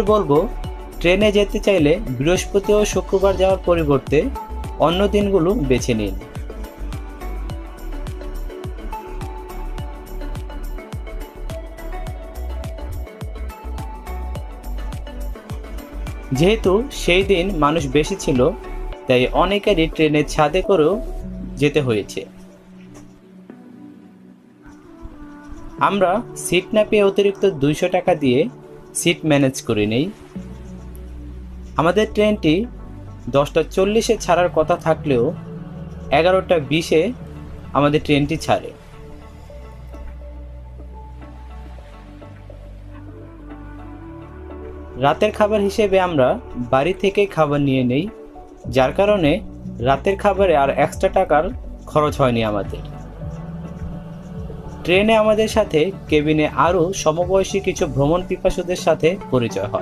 বলবো, ট্রেনে যেতে চাইলে বৃহস্পতি ও শুক্রবার যাওয়ার পরিবর্তে অন্য দিনগুলো বেছে নিন। যেহেতু সেই দিন মানুষ বেশি ছিল, তাই অনেকেরই ট্রেনের ছাদে করেও যেতে হয়েছে। আমরা সিট না পেয়ে অতিরিক্ত 200 টাকা দিয়ে সিট ম্যানেজ করে নেই। আমাদের ট্রেনটি 10টা 40-এ ছাড়ার কথা থাকলেও 11টা 20-এ আমাদের ট্রেনটি ছাড়ে। রাতের খাবার হিসেবে আমরা বাড়ি থেকে খাবার নিয়ে নেই, যার কারণে রাতের খাবারে আর এক্সট্রা টাকার খরচ হয়নি আমাদের। ট্রেনে আমাদের সাথে কেবিনে আরও সমবয়সী কিছু ভ্রমণ পিপাসুদের সাথে পরিচয় হয়।